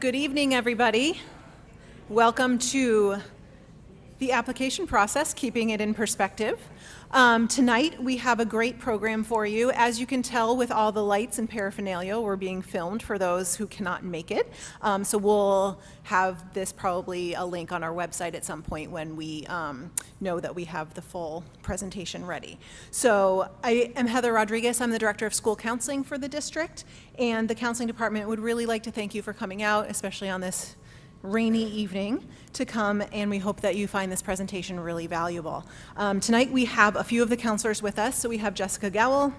Good evening, everybody. Welcome to the application process, keeping it in perspective. Tonight, we have a great program for you. As you can tell with all the lights and paraphernalia, we're being filmed for those who cannot make it. So we'll have this probably a link on our website at some point when we know that we have the full presentation ready. So I am Heather Rodríguez. I'm the Director of School Counseling for the district, and the Counseling Department would really like to thank you for coming out, especially on this rainy evening, to come, and we hope that you find this presentation really valuable. Tonight we have a few of the counselors with us. So we have Jessica Gawel,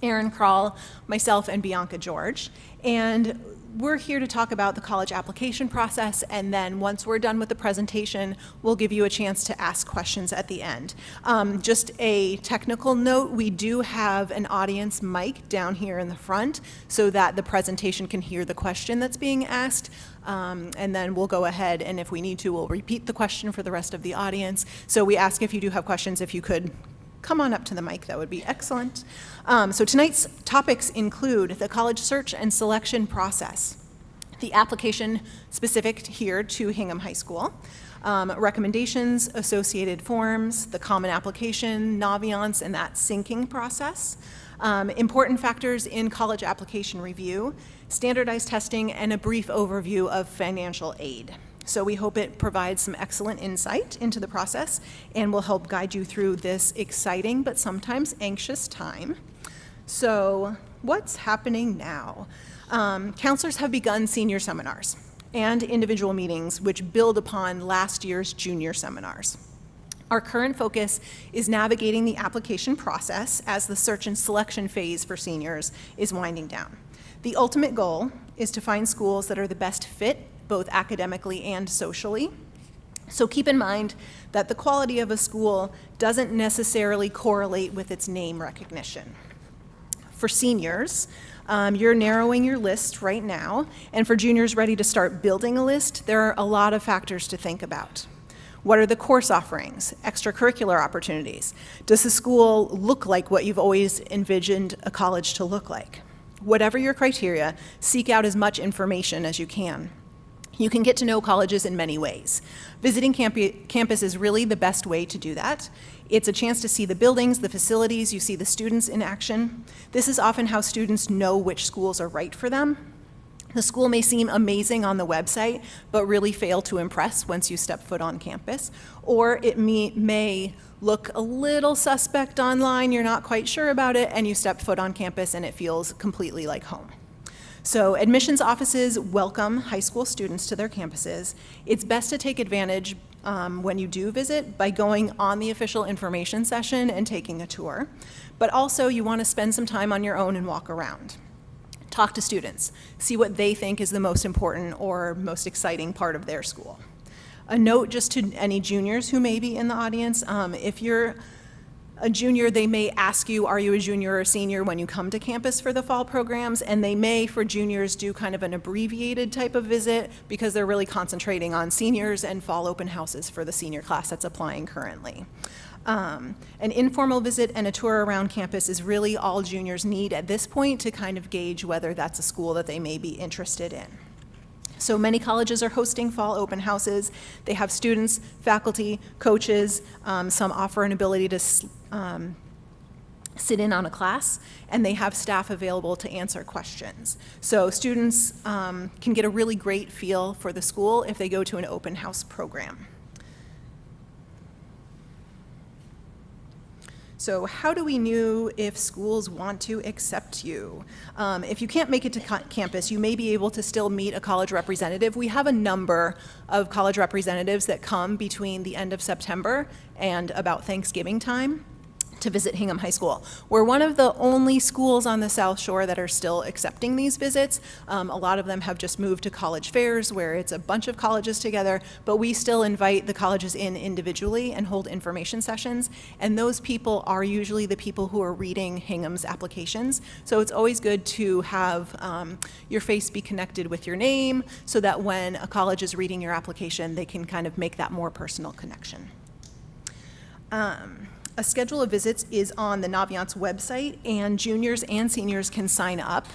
Erin Krall, myself, and Bianca George. And we're here to talk about the college application process, and then once we're done with the presentation, we'll give you a chance to ask questions at the end. Just a technical note, we do have an audience mic down here in the front so that the presentation can hear the question that's being asked. And then we'll go ahead, and if we need to, we'll repeat the question for the rest of the audience. So we ask if you do have questions, if you could come on up to the mic, that would be excellent. So tonight's topics include the college search and selection process, the application specific here to Hingham High School, recommendations, associated forms, the common application, Naviance, and that syncing process, important factors in college application review, standardized testing, and a brief overview of financial aid. So we hope it provides some excellent insight into the process and will help guide you through this exciting but sometimes anxious time. So what's happening now? Counselors have begun senior seminars and individual meetings which build upon last year's junior seminars. Our current focus is navigating the application process as the search and selection phase for seniors is winding down. The ultimate goal is to find schools that are the best fit both academically and socially. So keep in mind that the quality of a school doesn't necessarily correlate with its name recognition. For seniors, you're narrowing your list right now, and for juniors ready to start building a list, there are a lot of factors to think about. What are the course offerings, extracurricular opportunities? Does the school look like what you've always envisioned a college to look like? Whatever your criteria, seek out as much information as you can. You can get to know colleges in many ways. Visiting campus is really the best way to do that. It's a chance to see the buildings, the facilities, you see the students in action. This is often how students know which schools are right for them. The school may seem amazing on the website, but really fail to impress once you step foot on campus. Or it may look a little suspect online, you're not quite sure about it, and you step foot on campus and it feels completely like home. So admissions offices welcome high school students to their campuses. It's best to take advantage when you do visit by going on the official information session and taking a tour. But also you want to spend some time on your own and walk around. Talk to students, see what they think is the most important or most exciting part of their school. A note just to any juniors who may be in the audience, if you're a junior, they may ask you, are you a junior or a senior when you come to campus for the fall programs? And they may, for juniors, do kind of an abbreviated type of visit because they're really concentrating on seniors and fall open houses for the senior class that's applying currently. An informal visit and a tour around campus is really all juniors need at this point to kind of gauge whether that's a school that they may be interested in. So many colleges are hosting fall open houses. They have students, faculty, coaches. Some offer an ability to sit in on a class, and they have staff available to answer questions. So students can get a really great feel for the school if they go to an open house program. So how do we know if schools want to accept you? If you can't make it to campus, you may be able to still meet a college representative. We have a number of college representatives that come between the end of September and about Thanksgiving time to visit Hingham High School. We're one of the only schools on the South Shore that are still accepting these visits. A lot of them have just moved to college fairs where it's a bunch of colleges together, but we still invite the colleges in individually and hold information sessions, and those people are usually the people who are reading Hingham's applications. So it's always good to have your face be connected with your name so that when a college is reading your application, they can kind of make that more personal connection. A schedule of visits is on the Naviance website, and juniors and seniors can sign up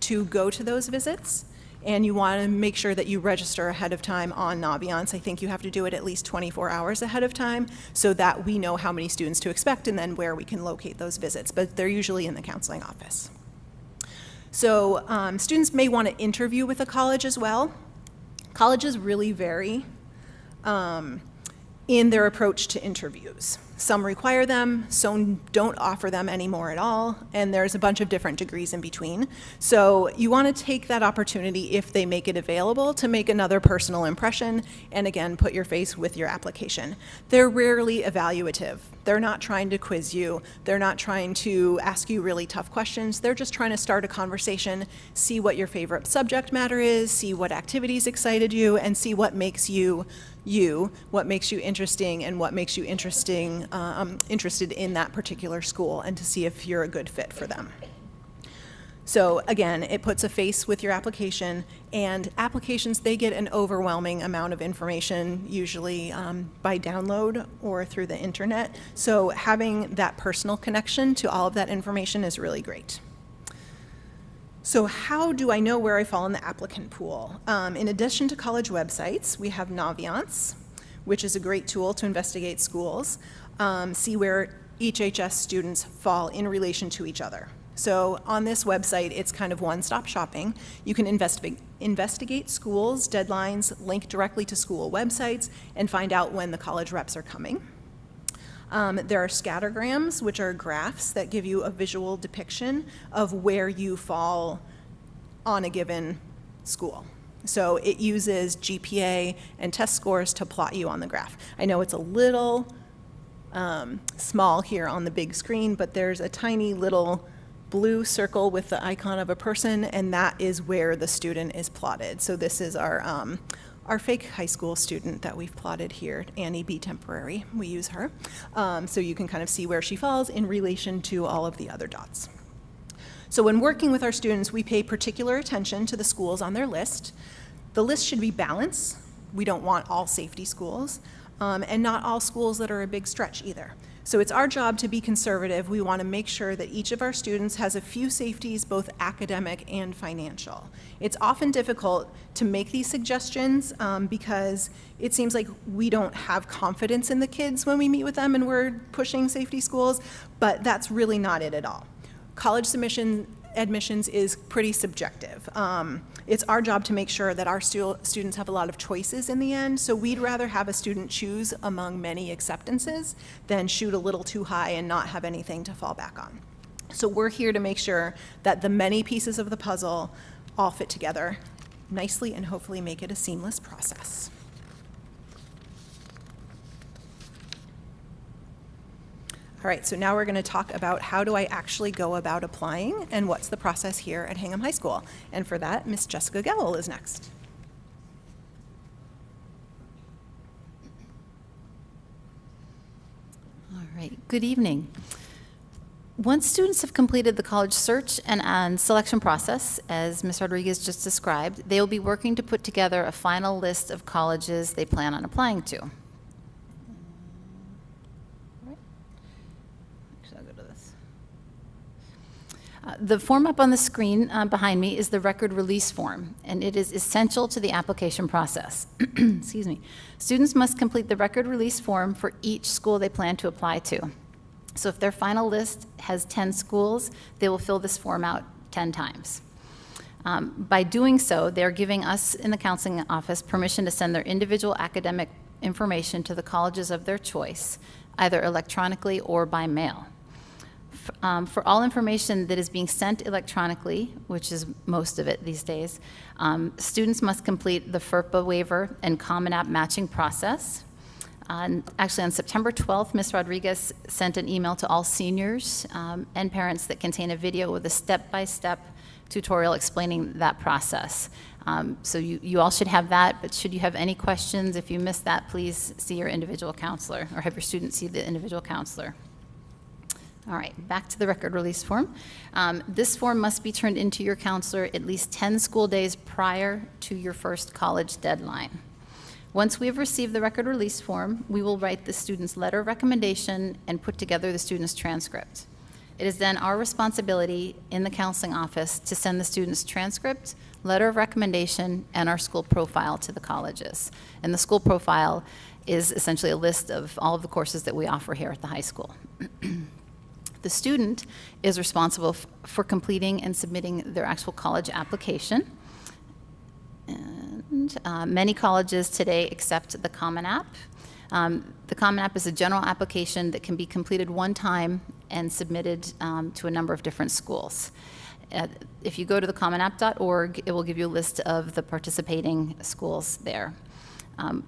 to go to those visits. And you want to make sure that you register ahead of time on Naviance. I think you have to do it at least 24 hours ahead of time so that we know how many students to expect and then where we can locate those visits. But they're usually in the counseling office. So students may want to interview with a college as well. Colleges really vary in their approach to interviews. Some require them, some don't offer them anymore at all, and there's a bunch of different degrees in between. So you want to take that opportunity, if they make it available, to make another personal impression, and again, put your face with your application. They're rarely evaluative. They're not trying to quiz you. They're not trying to ask you really tough questions. They're just trying to start a conversation, see what your favorite subject matter is, see what activities excited you, and see what makes you, what makes you interesting, and what makes you interested in that particular school, and to see if you're a good fit for them. So again, it puts a face with your application, and applications, they get an overwhelming amount of information, usually by download or through the internet. So having that personal connection to all of that information is really great. So how do I know where I fall in the applicant pool? In addition to college websites, we have Naviance, which is a great tool to investigate schools, see where each HS students fall in relation to each other. So on this website, it's kind of one-stop shopping. You can investigate schools, deadlines, link directly to school websites, and find out when the college reps are coming. There are scattergrams, which are graphs that give you a visual depiction of where you fall on a given school. So it uses GPA and test scores to plot you on the graph. I know it's a little small here on the big screen, but there's a tiny little blue circle with the icon of a person, and that is where the student is plotted. So this is our fake high school student that we've plotted here, Annie B. Temporary. We use her. So you can kind of see where she falls in relation to all of the other dots. So when working with our students, we pay particular attention to the schools on their list. The list should be balanced. We don't want all safety schools, and not all schools that are a big stretch either. So it's our job to be conservative. We want to make sure that each of our students has a few safeties, both academic and financial. It's often difficult to make these suggestions because it seems like we don't have confidence in the kids when we meet with them and we're pushing safety schools, but that's really not it at all. College admissions is pretty subjective. It's our job to make sure that our students have a lot of choices in the end, so we'd rather have a student choose among many acceptances than shoot a little too high and not have anything to fall back on. So we're here to make sure that the many pieces of the puzzle all fit together nicely and hopefully make it a seamless process. All right, so now we're going to talk about how do I actually go about applying and what's the process here at Hingham High School. And for that, Miss Jessica Gawel is next. All right, good evening. Once students have completed the college search and selection process, as Ms. Rodriguez just described, they will be working to put together a final list of colleges they plan on applying to. The form up on the screen behind me is the record release form, and it is essential to the application process. Excuse me. Students must complete the record release form for each school they plan to apply to. So if their final list has 10 schools, they will fill this form out 10 times. By doing so, they're giving us in the counseling office permission to send their individual academic information to the colleges of their choice, either electronically or by mail. For all information that is being sent electronically, which is most of it these days, students must complete the FERPA waiver and Common App matching process. Actually, on September 12th, Ms. Rodriguez sent an email to all seniors and parents that contain a video with a step-by-step tutorial explaining that process. So you all should have that, but should you have any questions, if you missed that, please see your individual counselor or have your student see the individual counselor. All right, back to the record release form. This form must be turned into your counselor at least 10 school days prior to your first college deadline. Once we have received the record release form, we will write the student's letter of recommendation and put together the student's transcript. It is then our responsibility in the counseling office to send the student's transcript, letter of recommendation, and our school profile to the colleges. And the school profile is essentially a list of all of the courses that we offer here at the high school. The student is responsible for completing and submitting their actual college application. And many colleges today accept the Common App. The Common App is a general application that can be completed one time and submitted to a number of different schools. If you go to thecommonapp.org, it will give you a list of the participating schools there.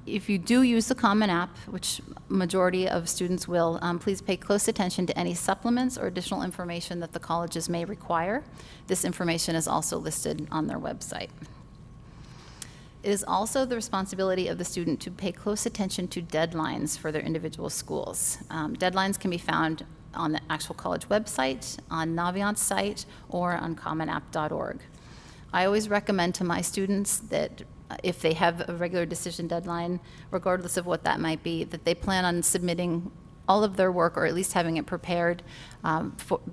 If you do use the Common App, which majority of students will, please pay close attention to any supplements or additional information that the colleges may require. This information is also listed on their website. It is also the responsibility of the student to pay close attention to deadlines for their individual schools. Deadlines can be found on the actual college website, on Naviance site, or on commonapp.org. I always recommend to my students that if they have a regular decision deadline, regardless of what that might be, that they plan on submitting all of their work, or at least having it prepared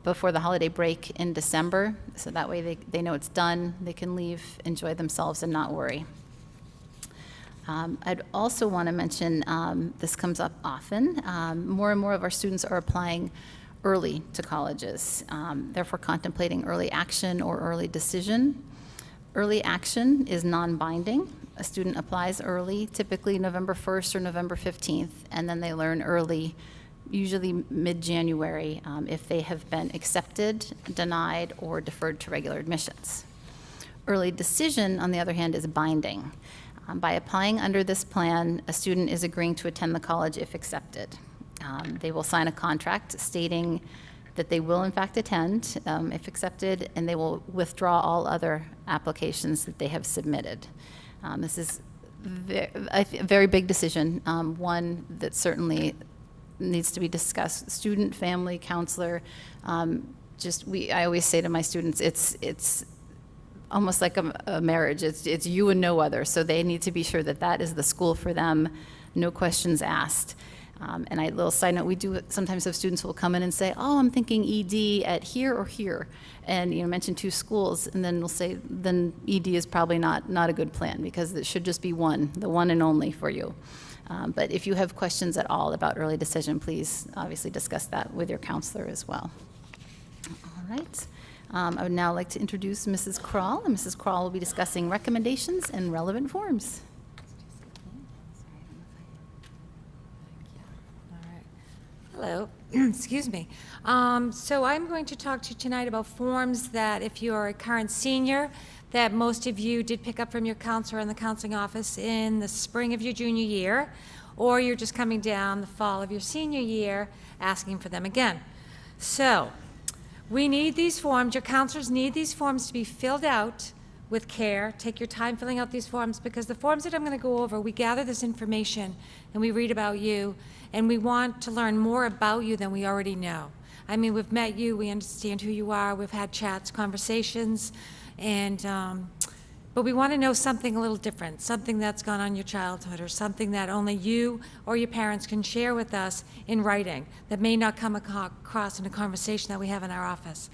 before the holiday break in December, so that way they know it's done, they can leave, enjoy themselves, and not worry. I'd also want to mention, this comes up often, more and more of our students are applying early to colleges, therefore contemplating early action or early decision. Early action is non-binding. A student applies early, typically November 1st or November 15th, and then they learn early, usually mid-January, if they have been accepted, denied, or deferred to regular admissions. Early decision, on the other hand, is binding. By applying under this plan, a student is agreeing to attend the college if accepted. They will sign a contract stating that they will in fact attend if accepted, and they will withdraw all other applications that they have submitted. This is a very big decision, one that certainly needs to be discussed. Student, family, counselor, I always say to my students, it's almost like a marriage. It's you and no other. So they need to be sure that that is the school for them, no questions asked. And a little side note, we do sometimes have students who will come in and say, oh, I'm thinking ED at here or here, and mention two schools, and then we'll say, then ED is probably not a good plan, because it should just be one, the one and only for you. But if you have questions at all about early decision, please obviously discuss that with your counselor as well. All right. I would now like to introduce Mrs. Krall, and Mrs. Krall will be discussing recommendations and relevant forms. Hello, excuse me. So I'm going to talk to you tonight about forms that, if you're a current senior, that most of you did pick up from your counselor in the counseling office in the spring of your junior year, or you're just coming down the fall of your senior year asking for them again. So we need these forms, your counselors need these forms to be filled out with care. Take your time filling out these forms, because the forms that I'm going to go over, we gather this information and we read about you, and we want to learn more about you than we already know. I mean, we've met you, we understand who you are, we've had chats, conversations, and but we want to know something a little different, something that's gone on in your childhood, or something that only you or your parents can share with us in writing that may not come across in a conversation that we have in our office.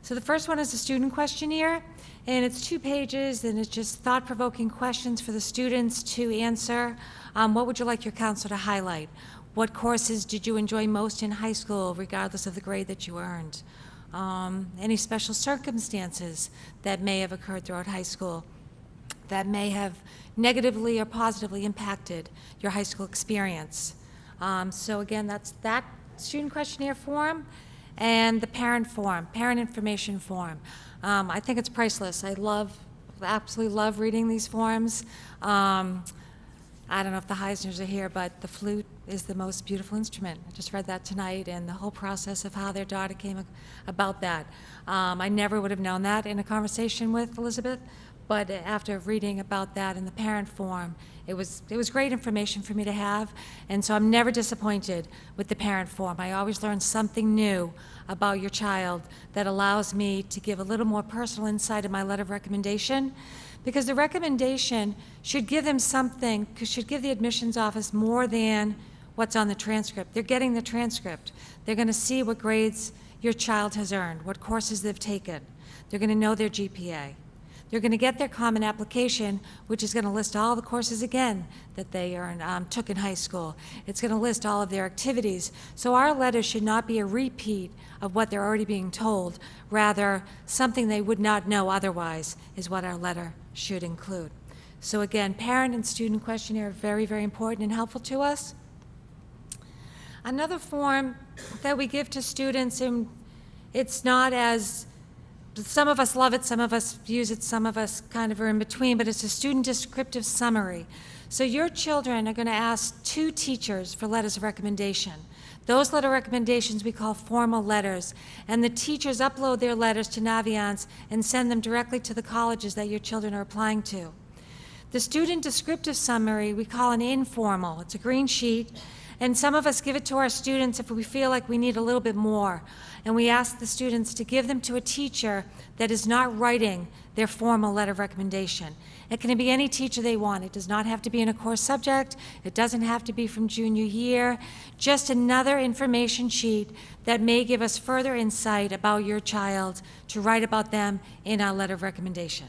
So the first one is a student questionnaire, and it's 2 pages, and it's just thought-provoking questions for the students to answer. What would you like your counselor to highlight? What courses did you enjoy most in high school, regardless of the grade that you earned? Any special circumstances that may have occurred throughout high school that may have negatively or positively impacted your high school experience? So again, that's that student questionnaire form. And the parent form, parent information form. I think it's priceless. I absolutely love reading these forms. I don't know if the Heisners are here, but the flute is the most beautiful instrument. I just read that tonight, and the whole process of how their daughter came about that. I never would have known that in a conversation with Elizabeth, but after reading about that in the parent form, it was great information for me to have, and so I'm never disappointed with the parent form. I always learn something new about your child that allows me to give a little more personal insight in my letter of recommendation, because the recommendation should give them something, should give the admissions office more than what's on the transcript. They're getting the transcript. They're going to see what grades your child has earned, what courses they've taken. They're going to know their GPA. They're going to get their common application, which is going to list all the courses again that they took in high school. It's going to list all of their activities. So our letter should not be a repeat of what they're already being told. Rather, something they would not know otherwise is what our letter should include. So again, parent and student questionnaire are very, very important and helpful to us. Another form that we give to students, and it's not as, some of us love it, some of us use it, some of us kind of are in between, but it's a student descriptive summary. So your children are going to ask 2 teachers for letters of recommendation. Those letter recommendations we call formal letters, and the teachers upload their letters to Naviance and send them directly to the colleges that your children are applying to. The student descriptive summary we call an informal. It's a green sheet, and some of us give it to our students if we feel like we need a little bit more. And we ask the students to give them to a teacher that is not writing their formal letter of recommendation. It can be any teacher they want. It does not have to be in a core subject. It doesn't have to be from junior year. Just another information sheet that may give us further insight about your child to write about them in our letter of recommendation.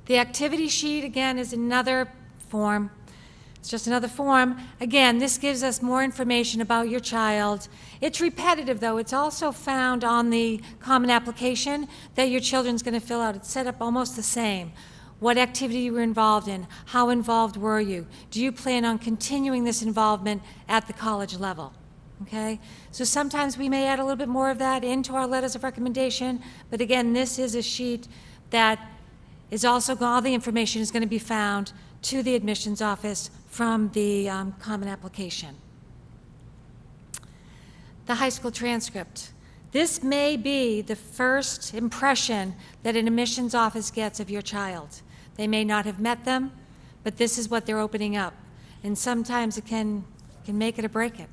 The activity sheet, again, is another form. It's just another form. Again, this gives us more information about your child. It's repetitive, though. It's also found on the common application that your children's going to fill out. It's set up almost the same. What activity you were involved in? How involved were you? Do you plan on continuing this involvement at the college level? Okay? So sometimes we may add a little bit more of that into our letters of recommendation, but again, this is a sheet that is also, all the information is going to be found to the admissions office from the common application. The high school transcript. This may be the first impression that an admissions office gets of your child. They may not have met them, but this is what they're opening up. And sometimes it can make it or break it.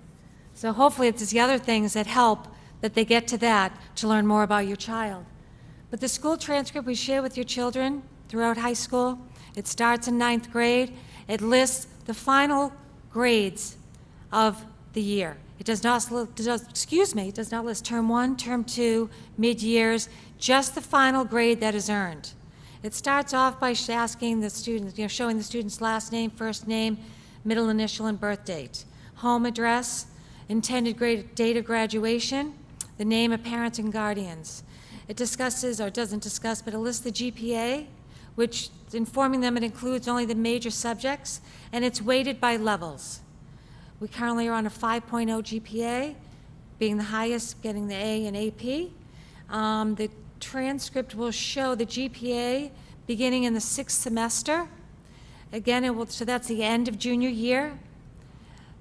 So hopefully it's the other things that help that they get to that to learn more about your child. But the school transcript we share with your children throughout high school, it starts in 9th grade. It lists the final grades of the year. It does not list term 1, term 2, mid-years, just the final grade that is earned. It starts off by asking the students, showing the student's last name, first name, middle initial, and birth date, home address, intended date of graduation, the name of parents and guardians. It discusses, or doesn't discuss, but it lists the GPA, which informing them it includes only the major subjects, and it's weighted by levels. We currently are on a 5.0 GPA, being the highest, getting the A in AP. The transcript will show the GPA beginning in the 6th semester. Again, so that's the end of junior year,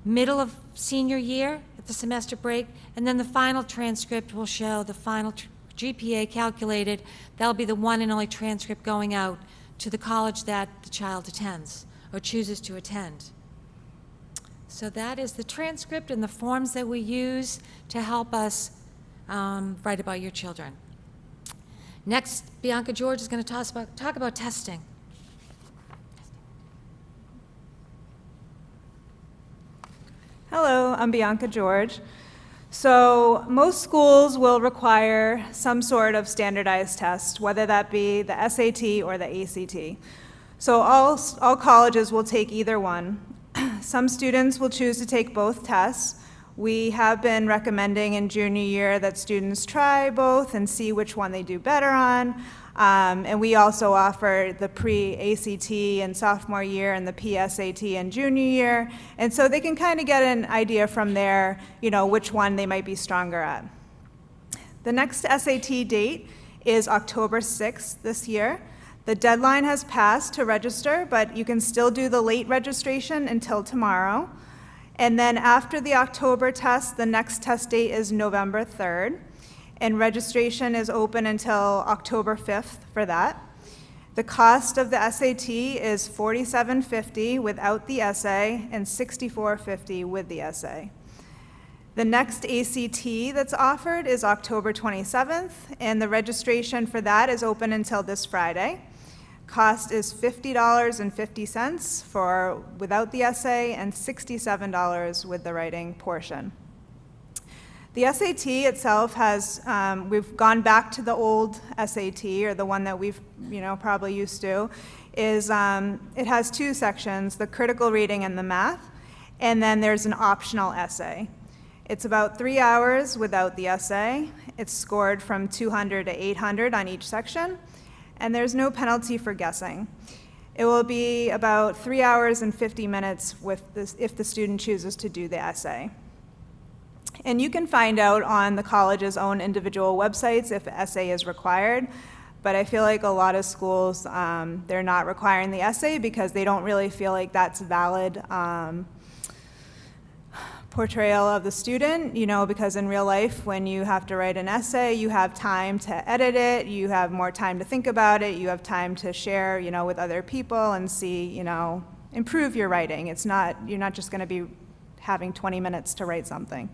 middle of senior year at the semester break, and then the final transcript will show the final GPA calculated. That'll be the one and only transcript going out to the college that the child attends or chooses to attend. So that is the transcript and the forms that we use to help us write about your children. Next, Bianca George is going to talk about testing. Hello, I'm Bianca George. So most schools will require some sort of standardized test, whether that be the SAT or the ACT. So all colleges will take either one. Some students will choose to take both tests. We have been recommending in junior year that students try both and see which one they do better on. And we also offer the pre-ACT in sophomore year and the PSAT in junior year. And so they can kind of get an idea from there, which one they might be stronger at. The next SAT date is October 6th this year. The deadline has passed to register, but you can still do the late registration until tomorrow. And then after the October test, the next test date is November 3rd. And registration is open until October 5th for that. The cost of the SAT is $47.50 without the essay and $64.50 with the essay. The next ACT that's offered is October 27th, and the registration for that is open until this Friday. Cost is $50.50 for without the essay and $67 with the writing portion. The SAT itself has, we've gone back to the old SAT, or the one that we've, probably used to, is it has two sections, the critical reading and the math, and then there's an optional essay. It's about 3 hours without the essay. It's scored from 200 to 800 on each section, and there's no penalty for guessing. It will be about 3 hours and 50 minutes if the student chooses to do the essay. And you can find out on the college's own individual websites if the essay is required, but I feel like a lot of schools, they're not requiring the essay because they don't really feel like that's valid portrayal of the student, because in real life, when you have to write an essay, you have time to edit it, you have more time to think about it, you have time to share, with other people and see, improve your writing. You're not just going to be having 20 minutes to write something.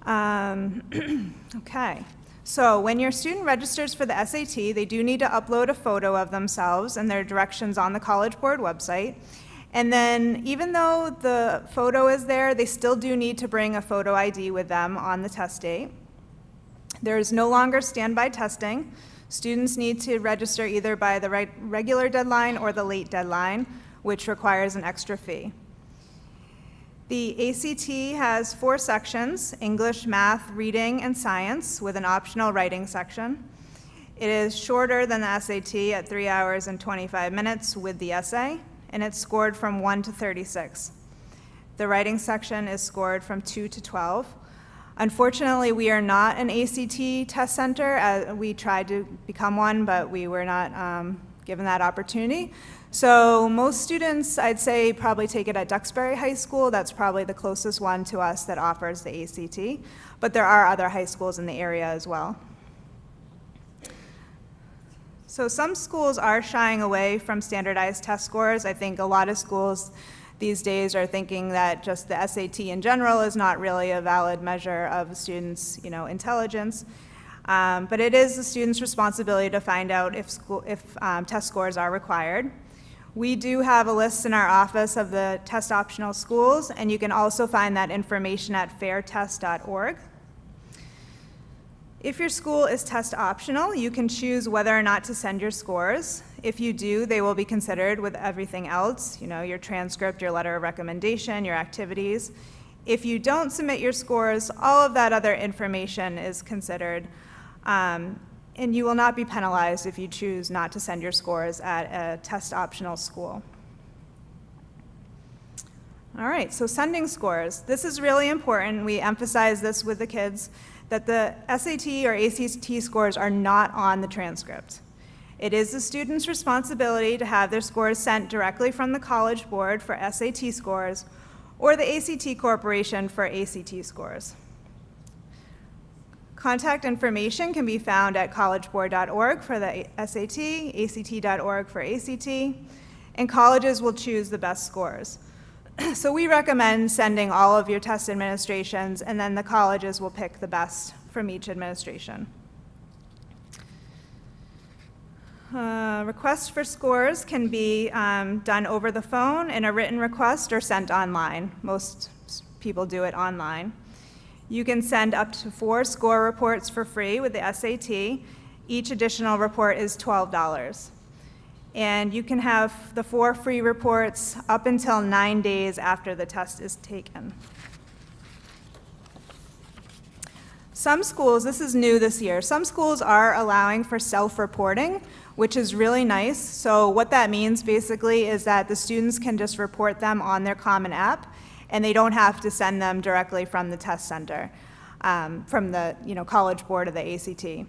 Okay. So when your student registers for the SAT, they do need to upload a photo of themselves and their directions on the College Board website. And then even though the photo is there, they still do need to bring a photo ID with them on the test date. There is no longer standby testing. Students need to register either by the regular deadline or the late deadline, which requires an extra fee. The ACT has 4 sections: English, math, reading, and science, with an optional writing section. It is shorter than the SAT at 3 hours and 25 minutes with the essay, and it's scored from 1 to 36. The writing section is scored from 2 to 12. Unfortunately, we are not an ACT test center. We tried to become one, but we were not given that opportunity. So most students, I'd say, probably take it at Duxbury High School. That's probably the closest one to us that offers the ACT. But there are other high schools in the area as well. So some schools are shying away from standardized test scores. I think a lot of schools these days are thinking that just the SAT in general is not really a valid measure of a student's, intelligence. But it is the student's responsibility to find out if test scores are required. We do have a list in our office of the test optional schools, and you can also find that information at fairtest.org. If your school is test optional, you can choose whether or not to send your scores. If you do, they will be considered with everything else, your transcript, your letter of recommendation, your activities. If you don't submit your scores, all of that other information is considered, and you will not be penalized if you choose not to send your scores at a test optional school. All right, so sending scores. This is really important. We emphasize this with the kids, that the SAT or ACT scores are not on the transcript. It is the student's responsibility to have their scores sent directly from the College Board for SAT scores or the ACT Corporation for ACT scores. Contact information can be found at collegeboard.org for the SAT, act.org for ACT, and colleges will choose the best scores. So we recommend sending all of your test administrations, and then the colleges will pick the best from each administration. Requests for scores can be done over the phone in a written request or sent online. Most people do it online. You can send up to 4 score reports for free with the SAT. Each additional report is $12. And you can have the 4 free reports up until 9 days after the test is taken. Some schools, this is new this year, some schools are allowing for self-reporting, which is really nice. So what that means basically is that the students can just report them on their Common App, and they don't have to send them directly from the test center, from the College Board or the ACT.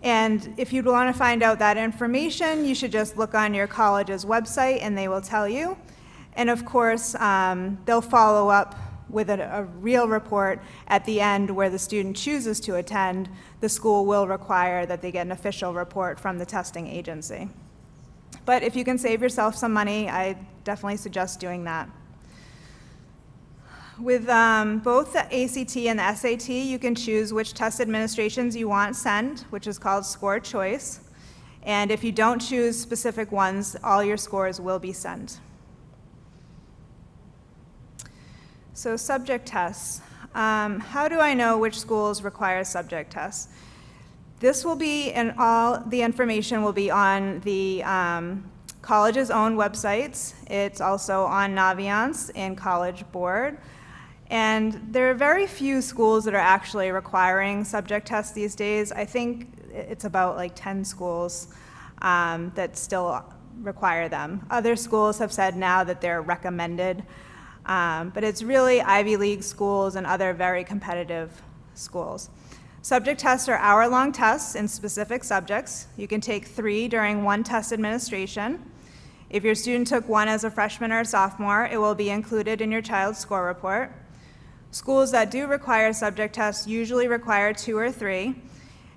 And if you want to find out that information, you should just look on your college's website and they will tell you. And of course, they'll follow up with a real report at the end where the student chooses to attend. The school will require that they get an official report from the testing agency. But if you can save yourself some money, I definitely suggest doing that. With both the ACT and the SAT, you can choose which test administrations you want sent, which is called score choice. And if you don't choose specific ones, all your scores will be sent. So subject tests. How do I know which schools require subject tests? This will be, and all the information will be on the college's own websites. It's also on Naviance and College Board. And there are very few schools that are actually requiring subject tests these days. I think it's about like 10 schools that still require them. Other schools have said now that they're recommended, but it's really Ivy League schools and other very competitive schools. Subject tests are hour-long tests in specific subjects. You can take 3 during one test administration. If your student took 1 as a freshman or a sophomore, it will be included in your child's score report. Schools that do require subject tests usually require 2 or 3,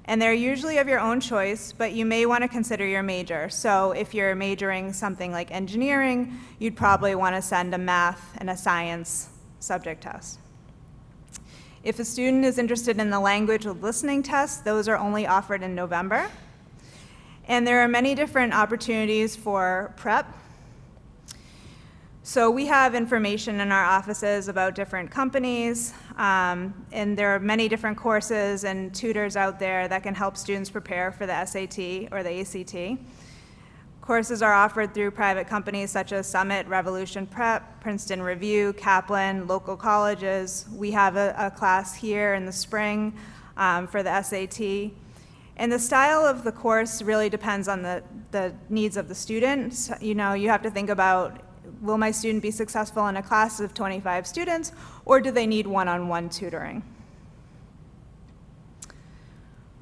and they're usually of your own choice, but you may want to consider your major. So if you're majoring something like engineering, you'd probably want to send a math and a science subject test. If a student is interested in the language with listening tests, those are only offered in November. And there are many different opportunities for prep. So we have information in our offices about different companies, and there are many different courses and tutors out there that can help students prepare for the SAT or the ACT. Courses are offered through private companies such as Summit, Revolution Prep, Princeton Review, Kaplan, local colleges. We have a class here in the spring for the SAT. And the style of the course really depends on the needs of the student. You know, you have to think about, will my student be successful in a class of 25 students, or do they need one-on-one tutoring?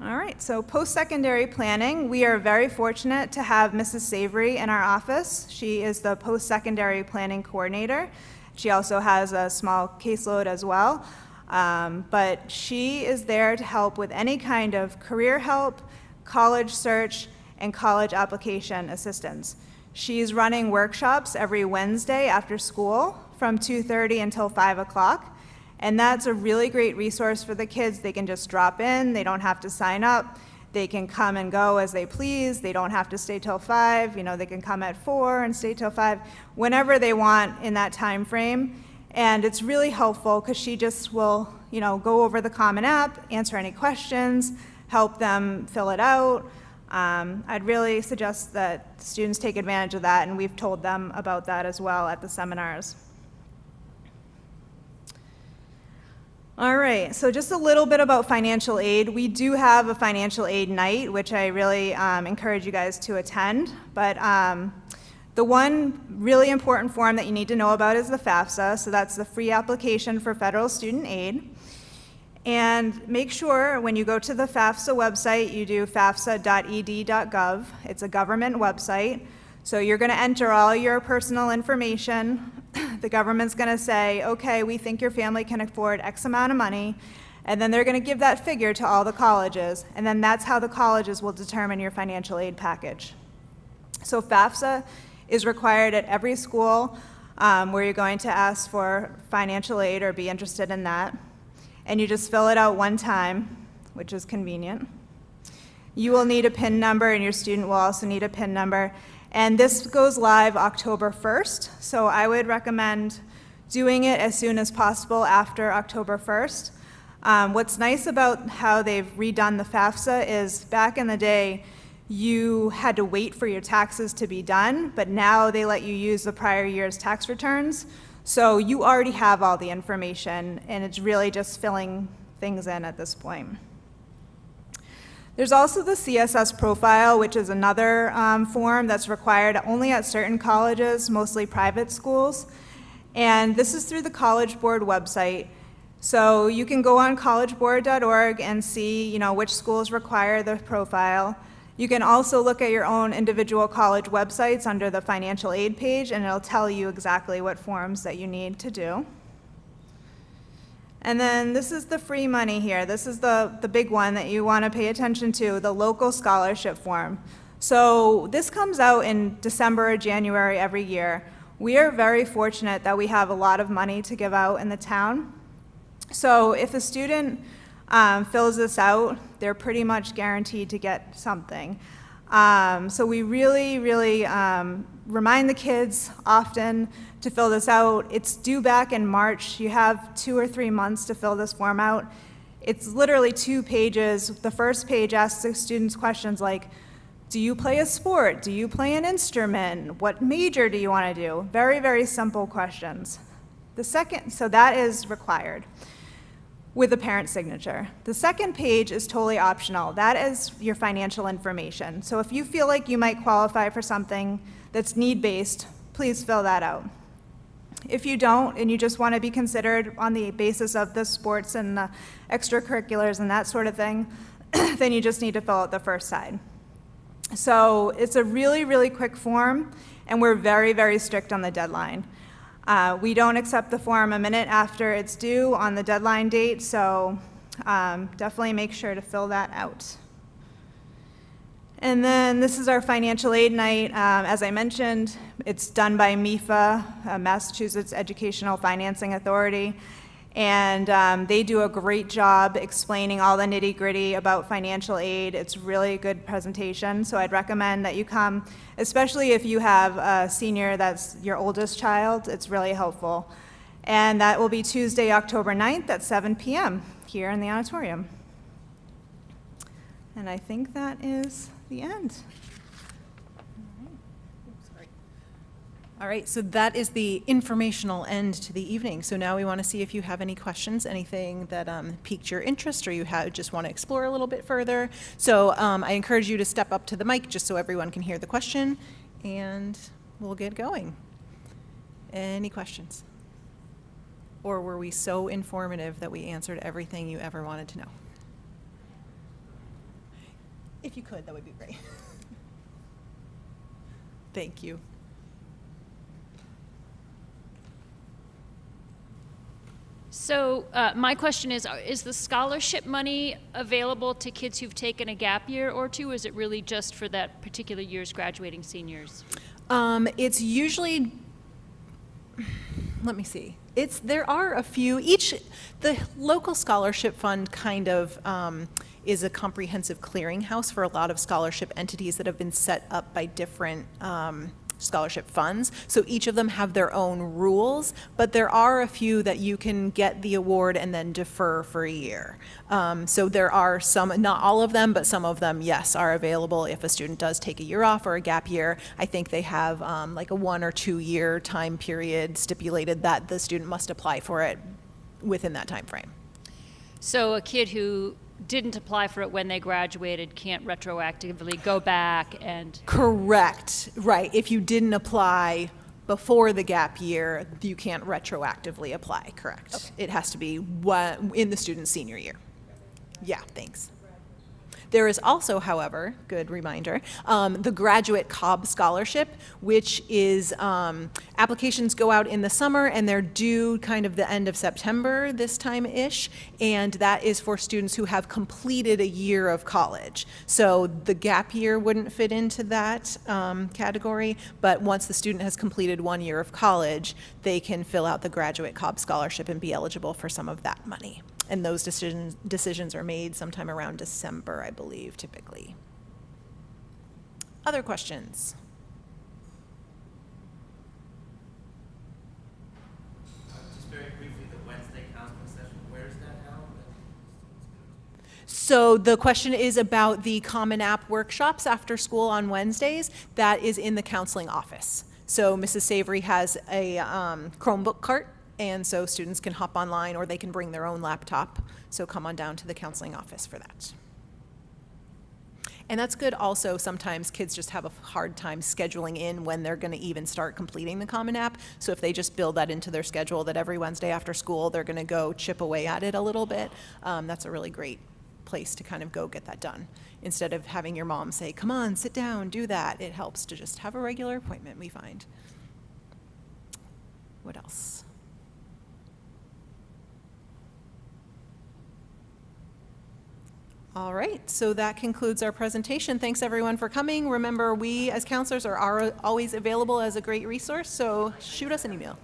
All right, so post-secondary planning, we are very fortunate to have Mrs. Savory in our office. She is the post-secondary planning coordinator. She also has a small caseload as well, but she is there to help with any kind of career help, college search, and college application assistance. She's running workshops every Wednesday after school from 2:30 until 5 o'clock. And that's a really great resource for the kids. They can just drop in, they don't have to sign up, they can come and go as they please, they don't have to stay till 5, you know, they can come at 4 and stay till 5, whenever they want in that time frame. And it's really helpful because she just will, you know, go over the Common App, answer any questions, help them fill it out. I'd really suggest that students take advantage of that, and we've told them about that as well at the seminars. All right, so just a little bit about financial aid. We do have a financial aid night, which I really encourage you guys to attend. But the one really important form that you need to know about is the FAFSA. So that's the free application for federal student aid. And make sure when you go to the FAFSA website, you do fafsa.ed.gov. It's a government website. So you're going to enter all your personal information. The government's going to say, okay, we think your family can afford X amount of money, and then they're going to give that figure to all the colleges, and then that's how the colleges will determine your financial aid package. So FAFSA is required at every school where you're going to ask for financial aid or be interested in that, and you just fill it out one time, which is convenient. You will need a PIN number, and your student will also need a PIN number. And this goes live October 1st, so I would recommend doing it as soon as possible after October 1st. What's nice about how they've redone the FAFSA is back in the day, you had to wait for your taxes to be done, but now they let you use the prior year's tax returns. So you already have all the information, and it's really just filling things in at this point. There's also the CSS Profile, which is another form that's required only at certain colleges, mostly private schools. And this is through the College Board website. So you can go on collegeboard.org and see, you know, which schools require the profile. You can also look at your own individual college websites under the financial aid page, and it'll tell you exactly what forms that you need to do. And then this is the free money here. This is the big one that you want to pay attention to, the local scholarship form. So this comes out in December or January every year. We are very fortunate that we have a lot of money to give out in the town. So if a student fills this out, they're pretty much guaranteed to get something. So we really, really remind the kids often to fill this out. It's due back in March. You have 2 or 3 months to fill this form out. It's literally 2 pages. The first page asks the students questions like, do you play a sport? Do you play an instrument? What major do you want to do? Very, very simple questions. So that is required with a parent signature. The second page is totally optional. That is your financial information. So if you feel like you might qualify for something that's need-based, please fill that out. If you don't, and you just want to be considered on the basis of the sports and the extracurriculars and that sort of thing, then you just need to fill out the first side. So it's a really, really quick form, and we're very, very strict on the deadline. We don't accept the form a minute after it's due on the deadline date, so definitely make sure to fill that out. And then this is our financial aid night. As I mentioned, it's done by MEFA, Massachusetts Educational Financing Authority, and they do a great job explaining all the nitty-gritty about financial aid. It's really a good presentation, so I'd recommend that you come, especially if you have a senior that's your oldest child. It's really helpful. And that will be Tuesday, October 9th at 7 p.m. here in the auditorium. And I think that is the end. All right, so that is the informational end to the evening. So now we want to see if you have any questions, anything that piqued your interest, or you just want to explore a little bit further. So I encourage you to step up to the mic just so everyone can hear the question, and we'll get going. Any questions? Or were we so informative that we answered everything you ever wanted to know? If you could, that would be great. Thank you. So my question is the scholarship money available to kids who've taken a gap year or two? Or is it really just for that particular year's graduating seniors? It's usually, let me see. There are a few, the local scholarship fund kind of is a comprehensive clearinghouse for a lot of scholarship entities that have been set up by different scholarship funds. So each of them have their own rules, but there are a few that you can get the award and then defer for a year. So there are some, not all of them, but some of them, yes, are available if a student does take a year off or a gap year. I think they have like a 1 or 2 year time period stipulated that the student must apply for it within that time frame. So a kid who didn't apply for it when they graduated can't retroactively go back and... Correct, right. If you didn't apply before the gap year, you can't retroactively apply, correct. Okay. It has to be in the student's senior year. Yeah, thanks. There is also, however, good reminder, the Graduate Cobb Scholarship, which is applications go out in the summer and they're due kind of the end of September, this time-ish, and that is for students who have completed a year of college. So the gap year wouldn't fit into that category, but once the student has completed 1 year of college, they can fill out the Graduate Cobb Scholarship and be eligible for some of that money. And those decisions are made sometime around December, I believe, typically. Other questions? Just very briefly, the Wednesday counseling session, where is that held? So the question is about the Common App workshops after school on Wednesdays. That is in the counseling office. So Mrs. Savory has a Chromebook cart, and so students can hop online or they can bring their own laptop. So come on down to the counseling office for that. And that's good also, sometimes kids just have a hard time scheduling in when they're gonna even start completing the Common App. So if they just build that into their schedule that every Wednesday after school, they're gonna go chip away at it a little bit, that's a really great place to kind of go get that done. Instead of having your mom say, come on, sit down, do that, it helps to just have a regular appointment, we find. What else? All right, so that concludes our presentation. Thanks everyone for coming. Remember, we as counselors are always available as a great resource, so shoot us an email.